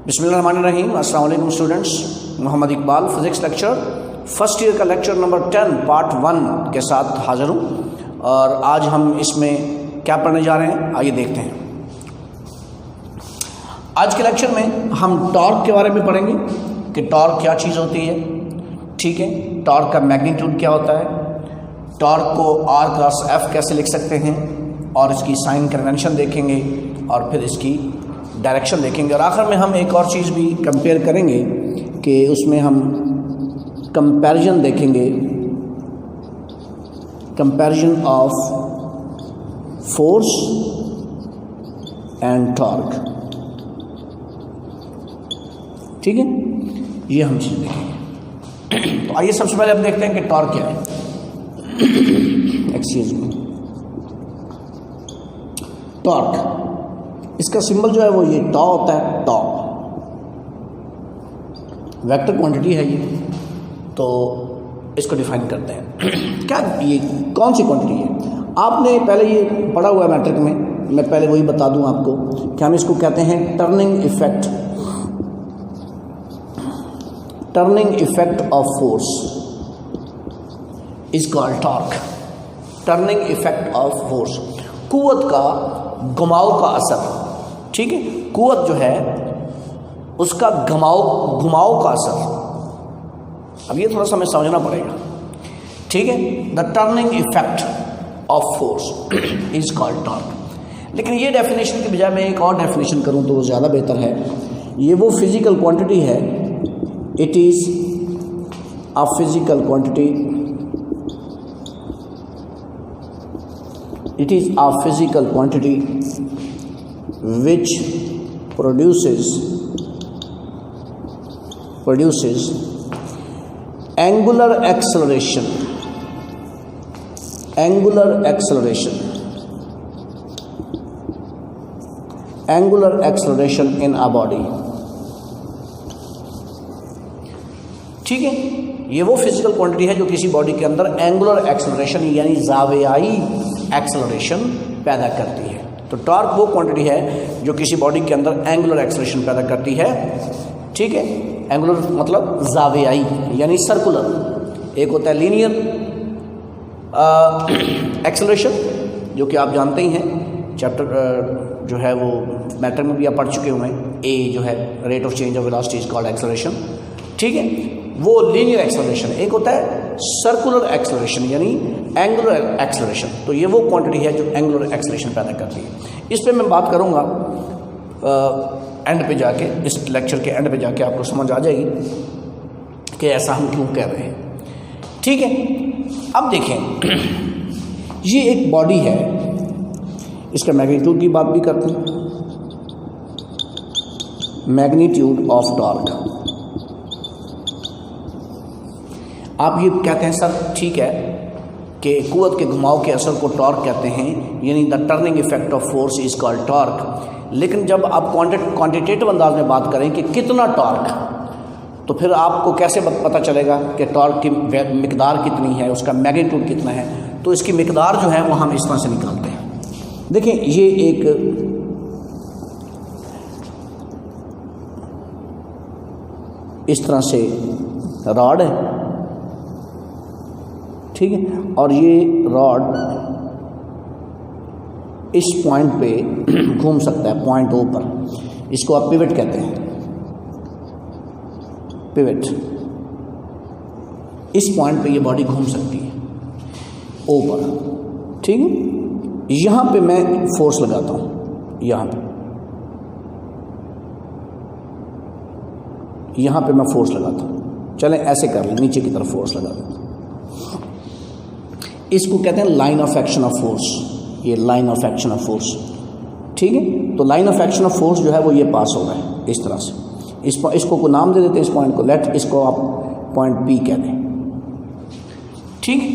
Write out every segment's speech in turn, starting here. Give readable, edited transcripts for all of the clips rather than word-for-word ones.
बिस्मिल्लाहिर्रहमानिर्रहीम। अस्सलाम वालेकुम students, Mohammad Iqbal physics lecture first year का लेक्चर नंबर 10 पार्ट 1 के साथ हाज़िर हूँ। और आज हम इसमें क्या पढ़ने जा रहे हैं, आइए देखते हैं। आज के लेक्चर में हम टॉर्क के बारे में पढ़ेंगे कि टॉर्क क्या चीज़ होती है, ठीक है। टॉर्क का मैग्नीट्यूड क्या होता है, टॉर्क को R क्रॉस F कैसे लिख सकते हैं, और इसकी साइन कन्वेंशन देखेंगे, और फिर इसकी डायरेक्शन देखेंगे। और आखिर में हम एक और चीज़ भी कंपेयर करेंगे कि उसमें हम कंपैरिजन देखेंगे, comparison of force and torque, ठीक है। ये हम चीज़ देखेंगे। तो आइए सबसे पहले हम देखते हैं कि टॉर्क क्या है। एक्सक्यूज मी, टॉर्क, इसका सिंबल जो है वो ये टॉ होता है। टॉ वेक्टर क्वांटिटी है ये, तो इसको डिफाइन करते हैं। क्या ये कौन सी क्वांटिटी है, आपने पहले ये पढ़ा हुआ है मैट्रिक में, मैं पहले वही बता दूं आपको कि हम इसको कहते हैं turning effect. Turning effect of force is called torque. Turning effect of force, कुव्वत का घुमाव का असर, ठीक है। कुव्वत जो है उसका घुमाव का असर। अब ये थोड़ा सा हमें समझना पड़ेगा, ठीक है। The turning effect of force is called torque. लेकिन ये डेफिनेशन के बजाय मैं एक और डेफिनेशन करूं तो वो ज़्यादा बेहतर है। ये वो फिजिकल क्वांटिटी है, it is a physical quantity, it is a physical quantity which produces angular acceleration in a body, ठीक है। ये वो फिजिकल क्वांटिटी है जो किसी बॉडी के अंदर एंगुलर एक्सेलरेशन यानी जावियाई एक्सेलरेशन पैदा करती है। तो टॉर्क वो क्वांटिटी है जो किसी बॉडी के अंदर एंगुलर एक्सेलरेशन पैदा करती है, ठीक है। एंगुलर मतलब जावियाई यानी सर्कुलर। एक होता है लीनियर एक्सेलरेशन, जो कि आप जानते ही हैं, चैप्टर जो है वो मैटर में भी आप पढ़ चुके हुए हैं। ए जो है rate of change of velocity is called acceleration, ठीक है, वो लीनियर एक्सेलरेशन। एक होता है सर्कुलर एक्सेलरेशन यानी एंगुलर एक्सेलरेशन। तो ये वो क्वांटिटी है जो एंगुलर एक्सेलरेशन पैदा करती है। इस पे मैं बात करूँगा एंड पे जाके, इस लेक्चर के एंड पे जाके आपको समझ आ जाएगी कि ऐसा हम क्यों कह रहे हैं, ठीक है। अब देखें, ये एक बॉडी है, इसका मैग्नीट्यूड की बात भी करते हैं, मैग्नीट्यूड ऑफ टॉर्क। आप ये कहते हैं सर ठीक है कि कुव्वत के घुमाव के असर को टॉर्क कहते हैं, यानी the turning effect of force is called torque. लेकिन जब आप क्वांटिटेटिव अंदाज में बात करें कि कितना टॉर्क, तो फिर आपको कैसे पता चलेगा कि टॉर्क की मिकदार कितनी है, उसका मैग्नीट्यूड कितना है। तो इसकी मिकदार जो है वो हम इस तरह से निकालते हैं। देखिए, ये एक इस तरह से रॉड है, ठीक है, और ये रॉड इस पॉइंट पे घूम सकता है, पॉइंट ओ पर। इसको आप पिवट कहते हैं, पिवट। इस पॉइंट पे ये बॉडी घूम सकती है ओ पर, ठीक है। यहां पे मैं फोर्स लगाता हूं, यहां पे मैं फोर्स लगाता हूं। चलें ऐसे कर लें, नीचे की तरफ फोर्स लगा देता हूं। इसको कहते हैं line of action of force. ये line of action of force, ठीक है। तो line of action of force जो है वो ये पास हो रहा है इस तरह से। इसको को नाम दे देते हैं, इस पॉइंट को लेट, इसको आप पॉइंट पी कह दें, ठीक है।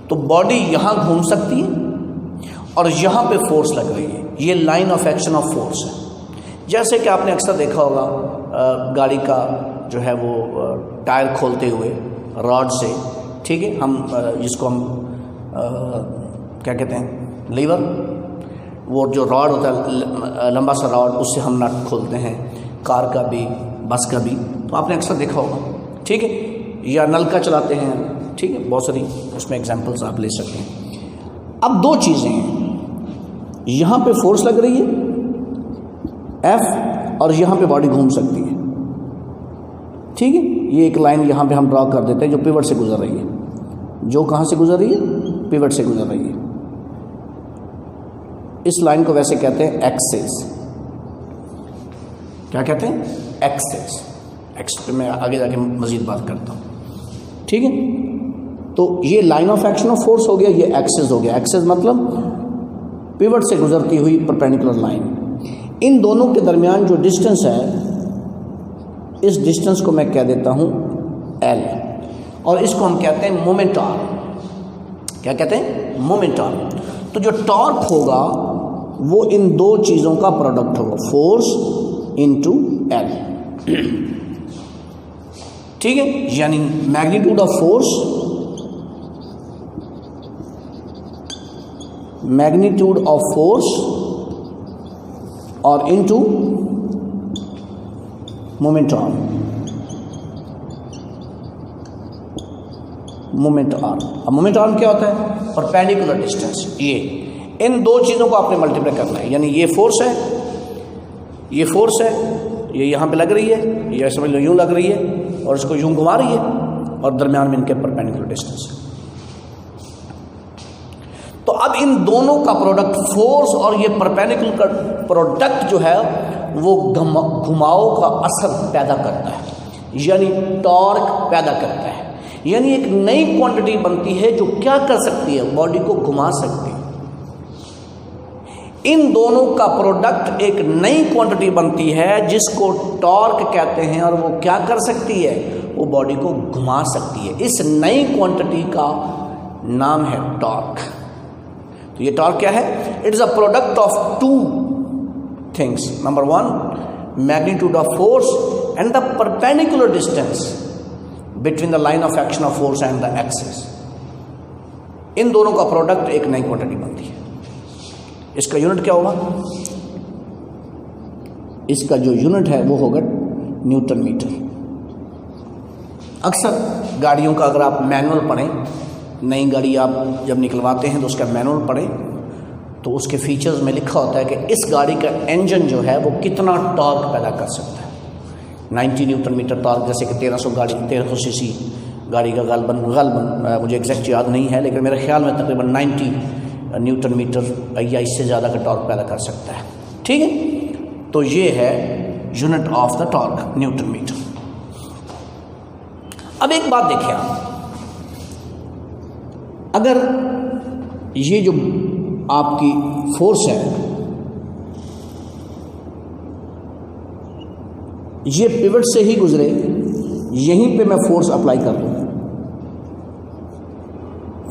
तो बॉडी यहाँ घूम सकती है और यहाँ पे फोर्स लग रही है, ये line of action of force है। जैसे कि आपने अक्सर देखा होगा गाड़ी का जो है वो टायर खोलते हुए रॉड से, ठीक है, हम जिसको हम क्या कहते हैं, लीवर, वो जो रॉड होता है लंबा सा रॉड, उससे हम नट खोलते हैं, कार का भी, बस का भी, तो आपने अक्सर देखा होगा, ठीक है, या नल का चलाते हैं, ठीक है, बहुत सारी उसमें एग्जांपल्स आप ले सकते हैं। अब दो चीज़ें हैं, यहाँ पे फोर्स लग रही है F और यहाँ पे बॉडी घूम सकती है, ठीक है। ये एक लाइन यहाँ पे हम ड्रॉ कर देते हैं जो पिवट से गुजर रही है, जो कहाँ से गुजर रही है, पिवट से गुजर रही है। इस लाइन को वैसे कहते हैं एक्सिस। क्या कहते हैं? एक्सिस। एक्स पे मैं आगे जाके मजीद बात करता हूँ, ठीक है। तो ये line of action of force हो गया, ये एक्सिस हो गया। एक्सिस मतलब पिवट से गुजरती हुई परपेंडिकुलर लाइन। इन दोनों के दरमियान जो डिस्टेंस है, इस डिस्टेंस को मैं कह देता हूँ L, और इसको हम कहते हैं मोमेंट आर्म। क्या कहते हैं? Moment arm. तो जो टॉर्क होगा वो इन दो चीज़ों का प्रोडक्ट होगा, फोर्स इनटू L, ठीक है। यानी magnitude of force, magnitude of force और into moment arm, moment arm. अब मोमेंट आर्म क्या होता है? Perpendicular distance. ये इन दो चीज़ों को आपने मल्टीप्लाई करना है, यानी ये फोर्स है, ये फोर्स है, ये यहाँ पे लग रही है, ये समझ लो यूँ लग रही है और इसको यूँ घुमा रही है, और दरम्यान में इनके परपेंडिकुलर डिस्टेंस है। तो अब इन दोनों का प्रोडक्ट फोर्स और ये परपेंडिकुलर का प्रोडक्ट जो है वो घुमाव का असर पैदा करता है, यानी टॉर्क पैदा करता है। यानी एक नई क्वांटिटी बनती है जो क्या कर सकती है? बॉडी को घुमा सकती है। इन दोनों का प्रोडक्ट एक नई क्वांटिटी बनती है जिसको टॉर्क कहते हैं, और वो क्या कर सकती है? वो बॉडी को घुमा सकती है। इस नई क्वांटिटी का नाम है टॉर्क। तो ये टॉर्क क्या है? It is a product of two things. Number one, magnitude of force and the perpendicular distance between the line of action of force and the axis. इन दोनों का प्रोडक्ट एक नई क्वांटिटी बनती है। इसका यूनिट क्या होगा? इसका जो यूनिट है वो होगा न्यूटन मीटर। अक्सर गाड़ियों का अगर आप मैनुअल पढ़ें, नई गाड़ी आप जब निकलवाते हैं तो उसका मैनुअल पढ़ें, तो उसके फीचर्स में लिखा होता है कि इस गाड़ी का इंजन जो है वो कितना टॉर्क पैदा कर सकता है। 90 न्यूटन मीटर टॉर्क, जैसे कि 1300 सीसी गाड़ी का गालबन मुझे एग्जैक्ट याद नहीं है, लेकिन मेरे ख्याल में तकरीबन 90 न्यूटन मीटर या इससे ज़्यादा का टॉर्क पैदा कर सकता है, ठीक है। तो ये है unit of the torque, newton meter. अब एक बात देखिए आप, अगर ये जो आपकी फोर्स है ये पिवट से ही गुजरे, यहीं पे मैं फोर्स अप्लाई कर दूं,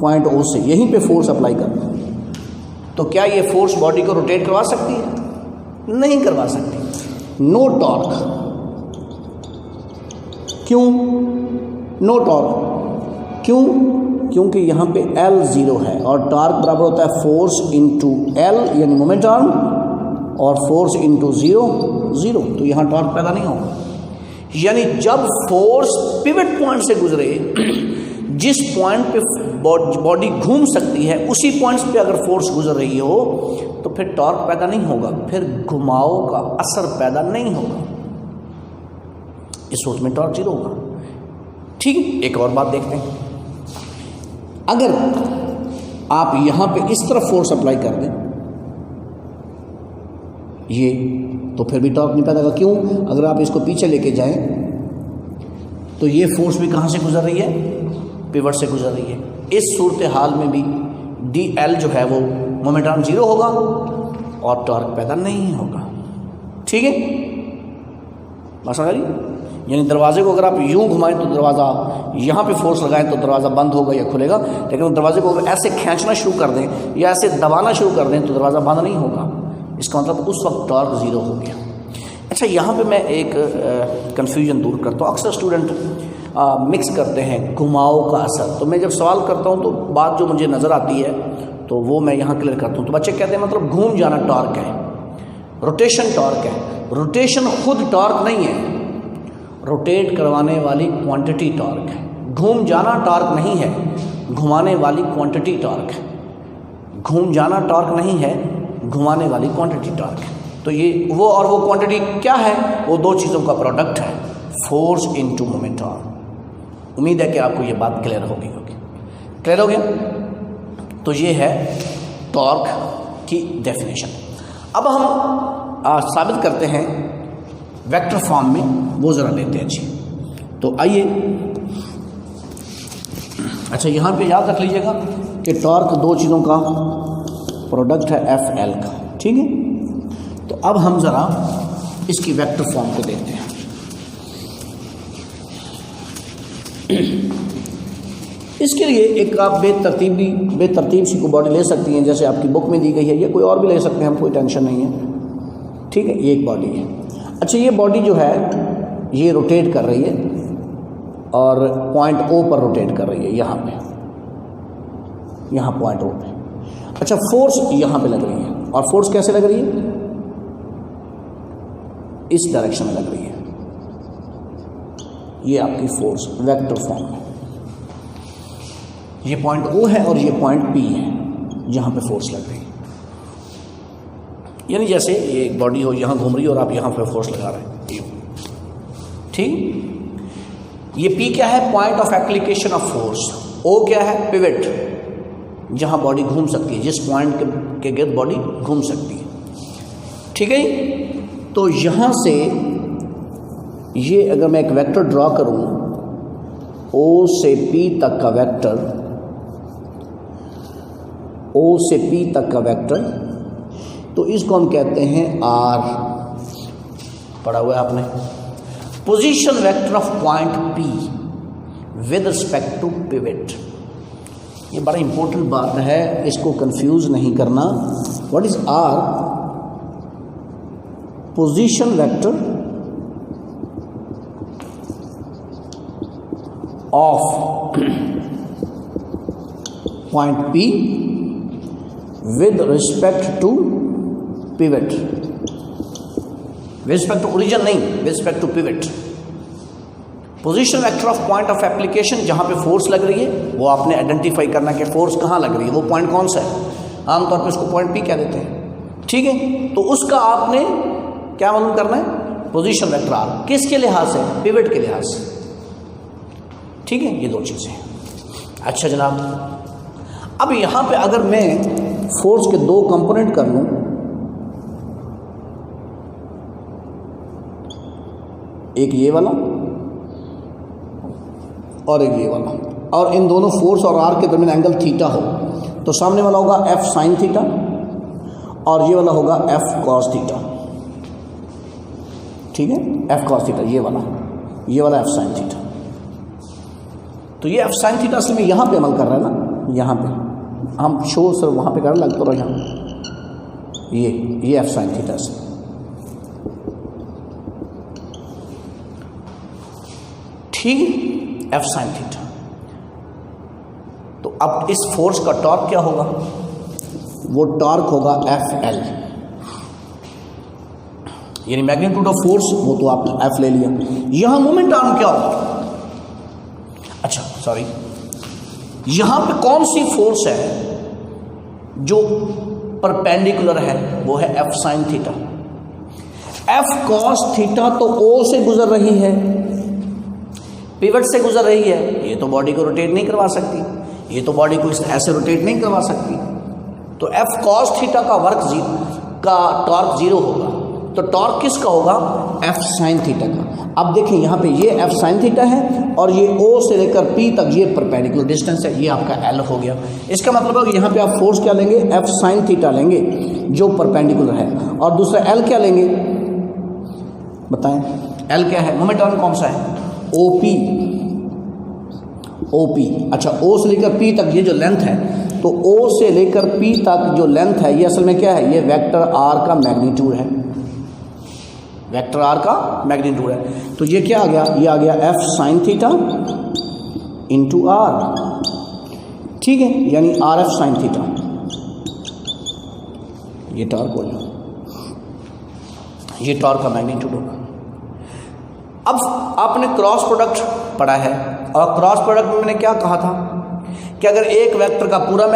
पॉइंट O से यहीं पे फोर्स अप्लाई कर दूं, तो क्या ये फोर्स बॉडी को रोटेट करवा सकती है? नहीं करवा सकती। No torque. क्यों नो टॉर्क? क्यों? क्योंकि यहाँ पे L 0 है और टॉर्क बराबर होता है फोर्स इंटू L यानी मोमेंट आर्म, और फोर्स इंटू 0 तो यहाँ टॉर्क पैदा नहीं होगा। यानी जब फोर्स पिवट पॉइंट से गुजरे, जिस पॉइंट पे बॉडी घूम सकती है उसी पॉइंट्स पे अगर फोर्स गुजर रही हो तो फिर टॉर्क पैदा नहीं होगा, फिर घुमाव का असर पैदा नहीं होगा। इस सोच में टॉर्क 0 होगा, ठीक है। एक और बात देखते हैं, अगर आप यहां पे इस तरफ फोर्स अप्लाई कर दें ये, तो फिर भी टॉर्क नहीं पैदा होगा। क्यों? अगर आप इसको पीछे लेके जाएं तो ये फोर्स भी कहां से गुजर रही है? पिवट से गुजर रही है। इस सूरत हाल में भी DL जो है वो मोमेंट आर्म 0 होगा और टॉर्क पैदा नहीं होगा, ठीक है। बात समझ आ रही? यानी दरवाजे को अगर आप यूं घुमाएं तो दरवाज़ा, यहाँ पे फोर्स लगाएं तो दरवाज़ा बंद होगा या खुलेगा, लेकिन दरवाजे को अगर ऐसे खींचना शुरू कर दें या ऐसे दबाना शुरू कर दें तो दरवाज़ा बंद नहीं होगा। इसका मतलब उस वक्त टॉर्क 0 हो गया। अच्छा, यहाँ पे मैं एक कन्फ्यूजन दूर करता हूँ। अक्सर स्टूडेंट मिक्स करते हैं घुमाव का असर, तो मैं जब सवाल करता हूँ तो बात जो मुझे नज़र आती है तो वो मैं यहाँ क्लियर करता हूँ। तो बच्चे कहते हैं मतलब घूम जाना टॉर्क है, रोटेशन टॉर्क है। रोटेशन खुद टॉर्क नहीं है, रोटेट करवाने वाली क्वांटिटी टॉर्क है। घूम जाना टॉर्क नहीं है, घुमाने वाली क्वांटिटी टॉर्क है। घूम जाना टॉर्क नहीं है, घुमाने वाली क्वांटिटी टॉर्क है। तो ये वो और वो क्वांटिटी क्या है, वो दो चीज़ों का प्रोडक्ट है, फोर्स इनटू मोमेंटम। उम्मीद है कि आपको ये बात क्लियर होगी। क्लियर हो गया? तो ये है टॉर्क की डेफिनेशन। अब हम साबित करते हैं वेक्टर फॉर्म में, वो ज़रा लेते हैं जी। तो आइए, अच्छा यहाँ पे याद रख लीजिएगा कि टॉर्क दो चीज़ों का प्रोडक्ट है, एफ एल का, ठीक है। तो अब हम ज़रा इसकी वेक्टर फॉर्म को देखते हैं। इसके लिए एक आप बेतरतीब सी को बॉडी ले सकती हैं, जैसे आपकी बुक में दी गई है, या कोई और भी ले सकते हैं, हम कोई टेंशन नहीं है, ठीक है। ये एक बॉडी है। अच्छा, ये बॉडी जो है ये रोटेट कर रही है और पॉइंट ओ पर रोटेट कर रही है, यहाँ पे, यहाँ पॉइंट ओ पे। अच्छा, फोर्स यहाँ पे लग रही है, और फोर्स कैसे लग रही है, इस डायरेक्शन में लग रही है। ये आपकी फोर्स वेक्टर फॉर्म है। ये पॉइंट ओ है और ये पॉइंट पी है जहाँ पे फोर्स लग रही है। यानी जैसे ये एक बॉडी हो, यहाँ घूम रही है और आप यहाँ पे फोर्स लगा रहे हैं, ठीक। ये पी क्या है, point of application of force. O क्या है, पिवट, जहाँ बॉडी घूम सकती है, जिस पॉइंट के गिर्द बॉडी घूम सकती है, ठीक है। तो यहाँ से ये अगर मैं एक वेक्टर ड्रॉ करूँ, ओ से पी तक का वेक्टर, ओ से पी तक का वेक्टर, तो इसको हम कहते हैं आर। पढ़ा हुआ है आपने, position vector of point P with respect to pivot. ये बड़ा इंपॉर्टेंट बात है, इसको कंफ्यूज नहीं करना। What is R? Position vector of point P with respect to pivot, with respect to origin नहीं, with respect to pivot। Position vector of point of application, जहाँ पे फोर्स लग रही है वो आपने आइडेंटिफाई करना कि फोर्स कहाँ लग रही है, वो पॉइंट कौन सा है। आमतौर पे उसको पॉइंट पी कह देते हैं, ठीक है। तो उसका आपने क्या मालूम करना है, पोजीशन वेक्टर आर। किसके लिहाज से, पिवट के लिहाज से, ठीक है। ये दो चीज़ें। अच्छा जनाब, अब यहाँ पे अगर मैं फोर्स के दो कंपोनेंट कर लूं, एक ये वाला और एक ये वाला, और इन दोनों फोर्स और आर के दरमियान एंगल थीटा हो, तो सामने वाला होगा एफ साइन थीटा और ये वाला होगा एफ कॉस थीटा, ठीक है। एफ कॉस थीटा ये वाला एफ साइन थीटा। तो ये एफ साइन थीटा असल में यहाँ पे अमल कर रहा है ना, यहाँ पे हम शो सर वहाँ पे कर लगता रहो, यहाँ ये एफ साइन थीटा से, ठीक, एफ साइन थीटा। तो अब इस फोर्स का टॉर्क क्या होगा, वो टॉर्क होगा एफ एल, यानी मैग्नीट्यूड ऑफ फोर्स, वो तो आपने एफ ले लिया। यहां मोमेंट आर्म क्या होगा, अच्छा सॉरी, यहां पे कौन सी फोर्स है जो परपेंडिकुलर है, वो है F sine theta. F cos theta तो ओ से गुजर रही है, पिवट से गुजर रही है, ये तो बॉडी को रोटेट नहीं करवा सकती, ये तो बॉडी को ऐसे रोटेट नहीं करवा सकती। तो एफ कॉस थीटा का टॉर्क जीरो होगा। तो टॉर्क किसका होगा, एफ साइन थीटा का। अब देखें यहाँ पे ये एफ साइन थीटा है और ये ओ से लेकर पी तक ये परपेंडिकुलर डिस्टेंस है, ये आपका एल हो गया। इसका मतलब है कि यहाँ पे आप फोर्स क्या लेंगे, एफ साइन थीटा लेंगे जो परपेंडिकुलर है, और दूसरा एल क्या लेंगे, बताएं एल क्या है, मोमेंट आर्म कौन सा है, ओपी। अच्छा, ओ से लेकर पी तक ये जो लेंथ है, तो ओ से लेकर पी तक जो लेंथ है ये असल में क्या है, ये वेक्टर आर का मैग्नीट्यूड है, वेक्टर आर का मैग्नीट्यूड है। तो ये क्या आ गया, ये आ गया F sine theta into R, ठीक है, यानी आर एफ साइन थीटा, ये टॉर्क हो गया, ये टॉर्क का मैग्नीट्यूड होगा। अब आपने क्रॉस प्रोडक्ट पढ़ा है, और क्रॉस प्रोडक्ट में मैंने क्या कहा था कि अगर एक वेक्टर का पूरा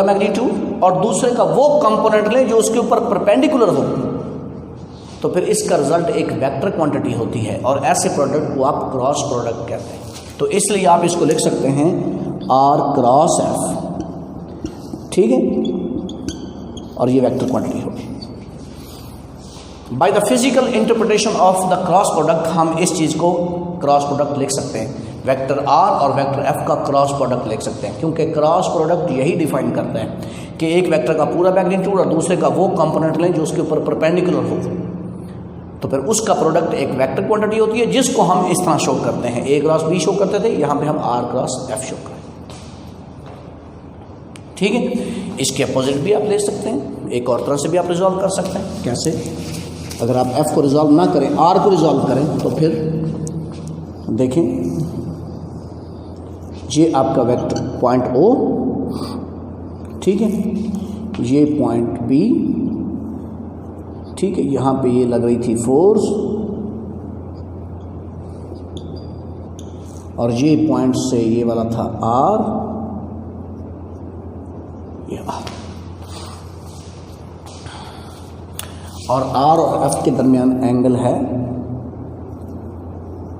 मैग्नीट्यूड और दूसरे का वो कंपोनेंट लें जो उसके ऊपर परपेंडिकुलर हो, तो फिर इसका रिजल्ट एक वेक्टर क्वांटिटी होती है, और ऐसे प्रोडक्ट को आप क्रॉस प्रोडक्ट कहते हैं। तो इसलिए आप इसको लिख सकते हैं आर क्रॉस एफ, ठीक है, और ये वेक्टर क्वांटिटी होगी। By the physical interpretation of the cross product हम इस चीज़ को क्रॉस प्रोडक्ट लिख सकते हैं, वेक्टर आर और वेक्टर एफ का क्रॉस प्रोडक्ट लिख सकते हैं, क्योंकि क्रॉस प्रोडक्ट यही डिफाइन करता है कि एक वेक्टर का पूरा मैग्नीट्यूड और दूसरे का वो कंपोनेंट लें जो उसके ऊपर परपेंडिकुलर हो, तो फिर उसका प्रोडक्ट एक वेक्टर क्वांटिटी होती है, जिसको हम इस तरह शो करते हैं। ए क्रॉस बी शो करते थे, यहाँ पे हम आर क्रॉस एफ शो करें, ठीक है। इसके अपोजिट भी आप ले सकते हैं, एक और तरह से भी आप रिजॉल्व कर सकते हैं। कैसे? अगर आप एफ को रिजॉल्व ना करें, आर को रिजॉल्व करें, तो फिर देखें, ये आपका वेक्टर पॉइंट ओ, ठीक है, ये पॉइंट बी, ठीक है, यहाँ पे ये लग रही थी फोर्स, और ये पॉइंट से ये वाला था आर, ये आर, और आर और एफ के दरमियान एंगल है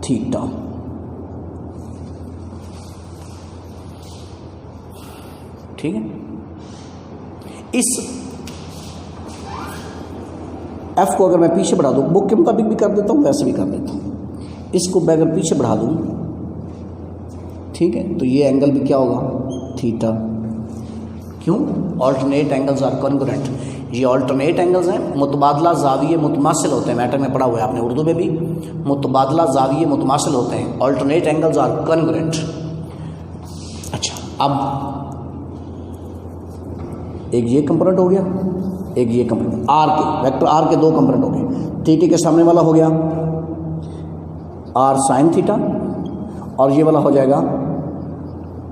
थीटा, ठीक है। इस एफ को अगर मैं पीछे बढ़ा दूँ, बुक के मुताबिक भी कर देता हूँ, वैसे भी कर देता हूँ, इसको मैं अगर पीछे बढ़ा दूँ, ठीक है, तो ये एंगल भी क्या होगा? थीटा। क्यों? Alternate angles are congruent. ये ऑल्टरनेट एंगल्स हैं, मुतबादला जाविये मुतमासिल होते हैं, मैटर में पढ़ा हुआ है आपने उर्दू में भी, मुतबादला जाविये मुतमासिल होते हैं, ऑल्टरनेट एंगल्स आर कॉन्ग्रुएंट। अच्छा, अब एक ये कंपोनेंट हो गया, एक ये कंपोनेंट, आर के, वेक्टर आर के दो कंपोनेंट हो गए, थीटा के सामने वाला हो गया आर साइन थीटा, और ये वाला हो जाएगा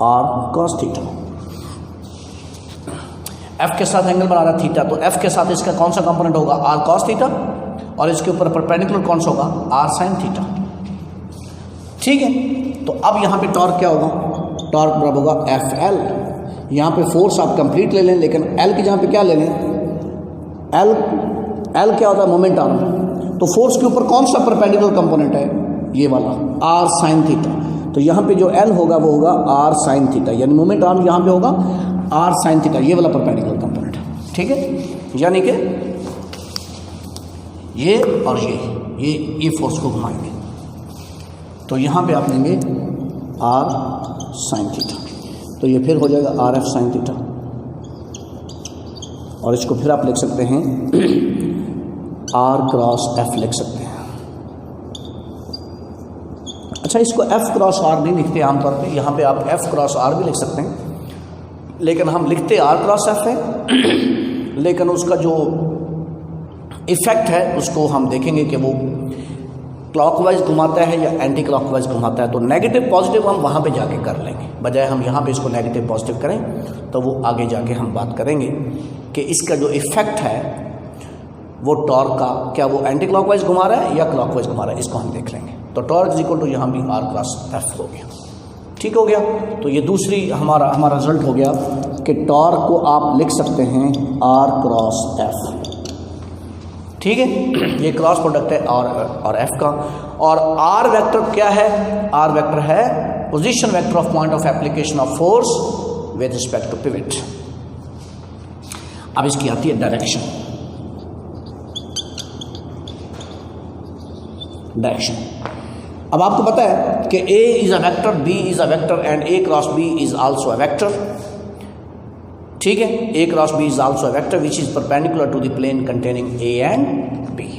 आर कॉस थीटा। एफ के साथ एंगल बना रहा है थीटा, तो एफ के साथ इसका कौन सा कंपोनेंट होगा? आर कॉस थीटा, और इसके ऊपर परपेंडिकुलर कौन सा होगा? आर साइन थीटा, ठीक है। तो अब यहाँ पे टॉर्क क्या होगा? टॉर्क बराबर होगा एफ एल। यहाँ पे फोर्स आप कंप्लीट ले लें, लेकिन एल की जहाँ पे क्या ले लें? एल क्या होता है? Moment arm. तो फोर्स के ऊपर कौन सा परपेंडिकुलर कंपोनेंट है? ये वाला आर साइन थीटा। तो यहाँ पे जो एल होगा वो होगा आर साइन थीटा, यानी मोमेंट आर्म यहाँ पे होगा आर साइन थीटा, ये वाला परपेंडिकुलर कंपोनेंट है, ठीक है। यानी कि ये और ये फोर्स को घुमाएंगे, तो यहाँ पे आप लेंगे आर साइन थीटा, तो ये फिर हो जाएगा आर एफ साइन थीटा, और इसको फिर आप लिख सकते हैं आर क्रॉस एफ लिख सकते हैं। अच्छा, इसको एफ क्रॉस आर नहीं लिखते आमतौर पे, यहाँ पे आप एफ क्रॉस आर भी लिख सकते हैं, लेकिन हम लिखते आर क्रॉस एफ है, लेकिन उसका जो इफेक्ट है उसको हम देखेंगे कि वो क्लॉकवाइज घुमाता है या एंटी क्लॉकवाइज घुमाता है। तो नेगेटिव पॉजिटिव हम वहाँ पे जाके कर लेंगे, बजाय हम यहाँ पे इसको नेगेटिव पॉजिटिव करें, तो वो आगे जाके हम बात करेंगे कि इसका जो इफेक्ट है वो टॉर्क का, क्या वो एंटी क्लॉकवाइज घुमा रहा है या क्लॉकवाइज घुमा रहा है, इसको हम देख लेंगे। तो टॉर्क इज इक्वल टू यहाँ भी आर क्रॉस एफ हो गया, ठीक हो गया। तो ये दूसरी हमारा रिजल्ट हो गया कि टॉर्क को आप लिख सकते हैं आर क्रॉस एफ, ठीक है। ये क्रॉस प्रोडक्ट है और एफ का। और आर वेक्टर क्या है? आर वेक्टर है position vector of point of application of force with respect to pivot. अब इसकी आती है डायरेक्शन। अब आपको पता है कि A is a vector, B is a vector and A cross B is also a vector, ठीक है। A cross B is also a vector which is perpendicular to the plane containing A and B.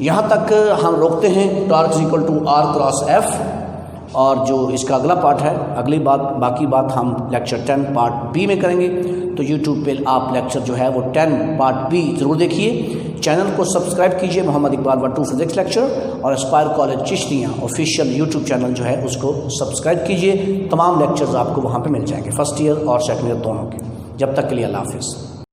यहाँ तक हम रोकते हैं torque is equal to R cross F, और जो इसका अगला पार्ट है, बाकी बात हम लेक्चर 10 पार्ट बी में करेंगे। तो यूट्यूब पे आप लेक्चर जो है वो 10 पार्ट बी ज़रूर देखिए। चैनल को सब्सक्राइब कीजिए, मोहम्मद इकबाल भट्टू फिजिक्स लेक्चर, और Aspire college Chishtian official YouTube channel जो है उसको सब्सक्राइब कीजिए। तमाम लेक्चर्स आपको वहाँ पे मिल जाएंगे, फर्स्ट ईयर और सेकंड ईयर दोनों के। जब तक के लिए अल्लाह हाफिज़।